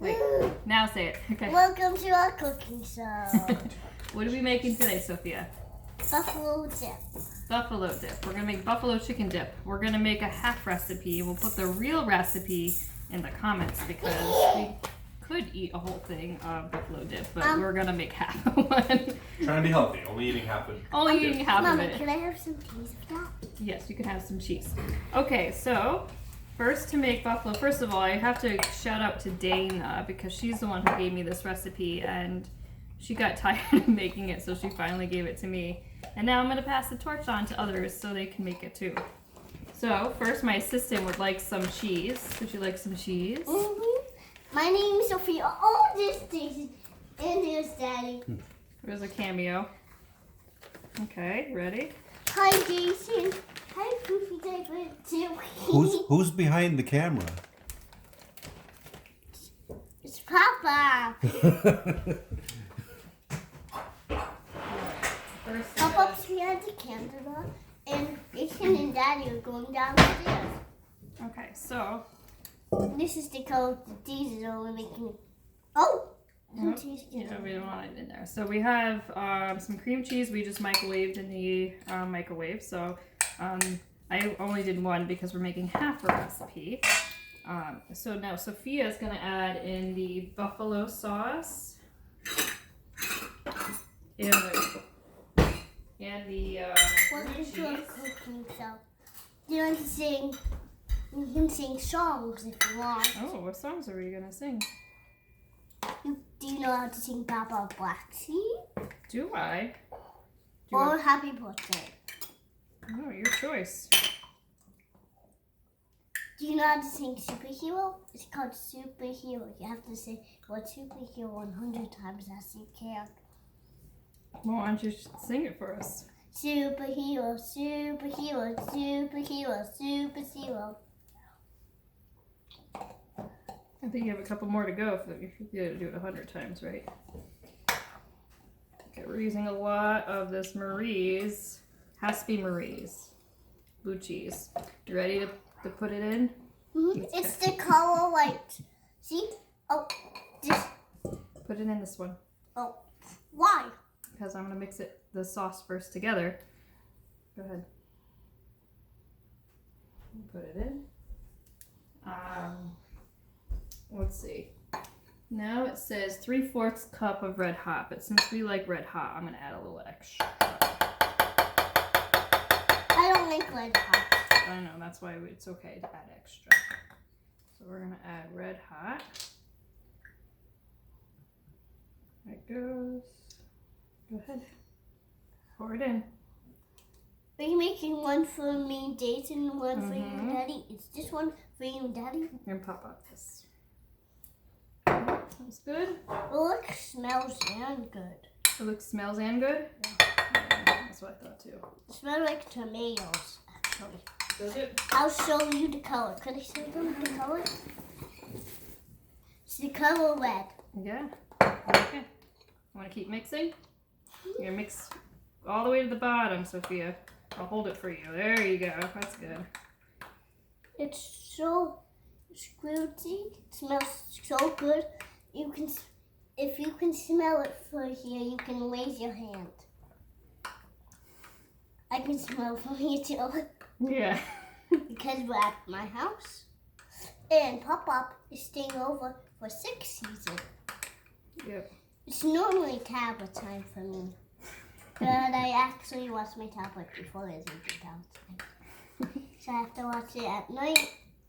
Wait, now say it. Okay. Welcome to our cooking show. What are we making today, Sophia? Buffalo dip. Buffalo dip. We're gonna make buffalo chicken dip. We're gonna make a half recipe. We'll put the real recipe in the comments because we could eat a whole thing of buffalo dip, but we're gonna make half of one. Trying to be healthy, only eating half of it. Only eating half Mama, of it. can I have some cheese with that? Yes, you can have some cheese. Okay, so first to make buffalo, first of all, I have to shout out to Dana because she's the one who gave me this recipe and she got tired of making it, so she finally gave it to me. And now I'm going to pass the torch on to others so they can make it too. So first my assistant would like some cheese. Would you like some cheese? Mm-hmm. My name is Sophia. Oh, this Daisy. And there's Daddy. There's a cameo. Okay, ready? Hi, Jason. Hi, Poofy Diaper. Who's behind the camera? It's Papa. First, Papa's behind the camera, and Jason and Daddy are going downstairs. okay, so This is the color that these are only making. Oh! Some Nope. cheese. yeah, we don't want it in there. So we have some cream cheese we just microwaved in the microwave. So I only did one because we're making half a recipe. So now Sophia is going to add in the buffalo sauce and the Welcome cream to our cheese. cooking show. You want to sing? You can sing songs if you want. Oh, what songs are we going to sing? Do you know how to sing Papa Black Sheep? Do I? Or Happy Birthday? Oh, your choice. Do you know how to sing Superhero? It's called Superhero. You have to say what Superhero 100 times as you can. Well, why don't you sing it for us? Superhero, superhero, superhero, superhero. I think you have a couple more to go if you do it 100 times, right? Okay, we're using a lot of this Marie's. Has to be Marie's blue cheese. You ready to put it in? Mm-hmm. It's the color like, see? Oh, this. Put it in this one Oh, why? because I'm gonna mix the sauce first together. Go ahead. Put it in. Let's see. Now it says 3/4 cup of red hot, but since we like red hot, I'm gonna add a little extra. I don't like red hot. I know, that's why it's okay to add extra. So we're gonna add red hot. There it goes. Go ahead. Pour it in. Are you making one for me and Jason and one for you Mhm. and Daddy? Is this one for you and Daddy? And pop up this. Sounds good. It looks, smells, and good. It looks, smells, and good? Yeah, that's what I thought too. It smells like tomatoes, actually. Does it? I'll show you the color. Could I show them the color? It's the color red. Yeah. Okay. Want to keep mixing? You're gonna mix all the way to the bottom, Sophia. I'll hold it for you. There you go. That's good. It's so squirty. It smells so good. You can, if you can smell it for here, you can raise your hand. I can smell from here too. Yeah. Because we're at my house. And Pop-Up is staying over for 6 seasons. Yep. It's normally tablet time for me. But I actually watch my tablet before I leave the house. So I have to watch it at night.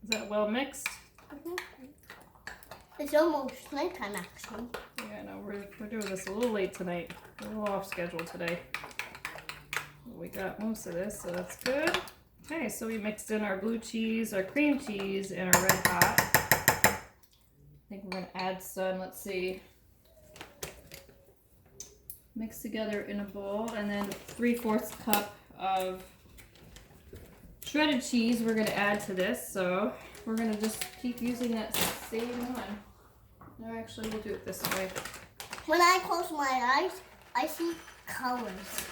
Is that well mixed? It's almost nighttime actually. Yeah, no, we're doing this a little late tonight. A little off schedule today. We got most of this, so that's good. Okay, so we mixed in our blue cheese, our cream cheese, and our red hot. I think we're gonna add some, let's see, mix together in a bowl, and then 3/4 cup of shredded cheese we're gonna add to this. So we're gonna just keep using that same one. No, actually, we'll do it this way. When I close my eyes, I see colors.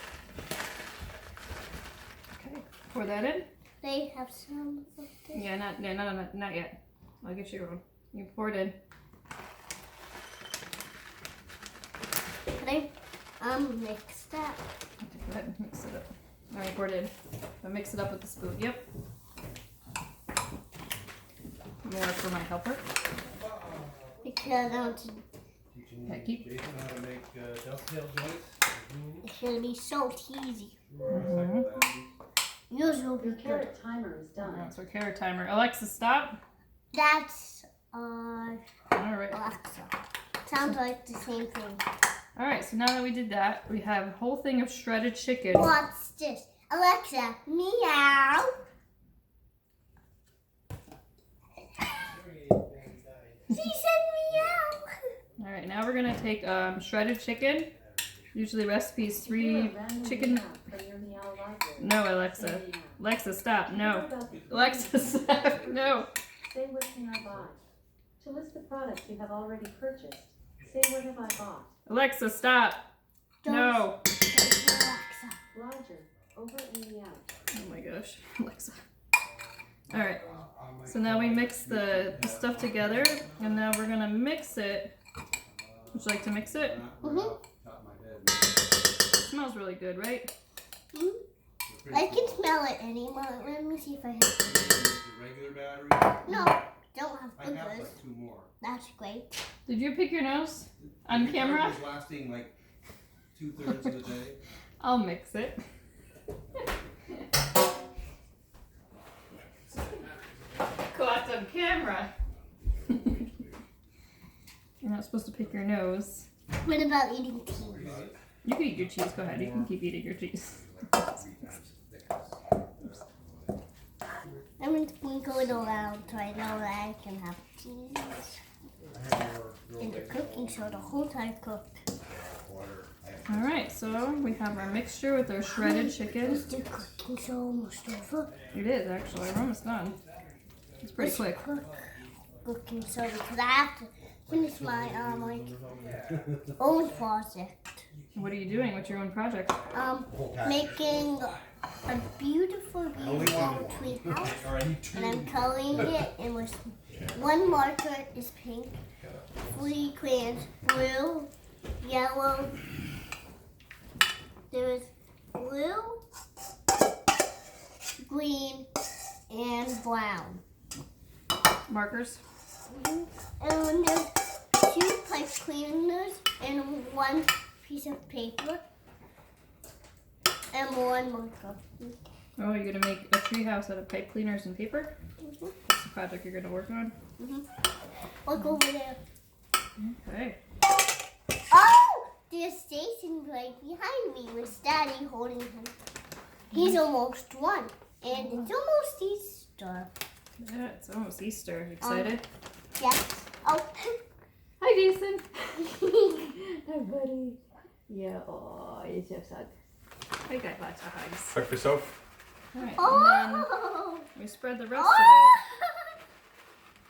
Okay, pour that in. They have some of this. Yeah, not yet. I'll get you one. You pour it in. I mix that. Okay, go ahead and mix it up. I recorded. But mix it up with the spoon. Yep. More for my helper. Because I want to. Okay, keep. Jason how to make dovetail joints. It's gonna be so easy. Mm-hmm. Yours will be Your good. carrot timer is done. That's our carrot timer. Alexa, stop. That's All right. Alexa. Sounds like the same thing. All right. So now that we did that, we have a whole thing of shredded chicken. What's this? Alexa, meow. She said meow. All right. Now we're gonna take shredded chicken. Usually recipe is 3 chicken. No, Alexa. Alexa, stop. No. Alexa, stop. No. Say what can I buy? To list the products you have already purchased, say what have I bought? Alexa, stop. No. Don't Alexa. Roger, over and me out. Oh my gosh, Alexa. All right. So now we mix the stuff together, and now we're gonna mix it. Would you like to mix it? Mhm. It smells really good, right? I can smell it anymore. Let me see if I have. The regular battery. No, don't have I have good. like 2 more. That's great. Did you pick your nose on The camera? battery's lasting like 2/3 of the day. I'll mix it. Caught on camera. You're not supposed to pick your nose. What about eating cheese? You can eat your cheese. Go ahead. You can keep eating your cheese. I'm going to sprinkle it around so I know that I can have cheese. In the cooking soda, whole time cooked. All right. So we have our mixture with our shredded chicken. Is the cooking soda almost over? It is actually. We're almost done. It's pretty quick. Cooking soda because I have to finish my own project. What are you doing? What's your own project? Making a beautiful tree house, and I'm coloring it. And with one marker is pink, 3 crayons, blue, yellow. There's blue, green, and brown. Markers. And there's 2 pipe cleaners and 1 piece of paper and 1 marker. Oh, you're gonna make a tree house out of pipe cleaners and paper? That's the project you're gonna work on? Look over there. Okay. Oh! There's Jason right behind me with Daddy holding him. He's almost 1. And it's almost Easter. Yeah, it's almost Easter. Excited? Yes. Oh. Hi, Jason. Hi, buddy. Yeah, oh, you're so sad. I got lots of hugs. Hug for Soph. All right, and Oh! then we spread the rest Oh!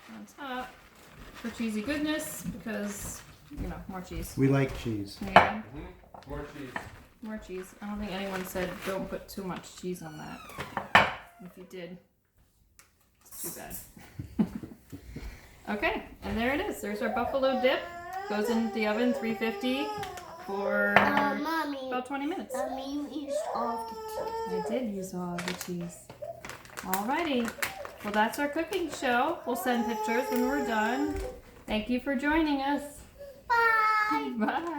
of it on top for cheesy goodness because, you know, more cheese. We like cheese. Yeah, More cheese. more cheese. I don't think anyone said don't put too much cheese on that. If you did, it's too bad. Okay, and there it is. There's our buffalo dip. Goes in the oven, 350 for Mommy. about 20 minutes. You used all the cheese. I did use all of the cheese. Alrighty. Well, that's our cooking show. We'll send pictures when we're done. Thank you for joining us. Bye! Bye.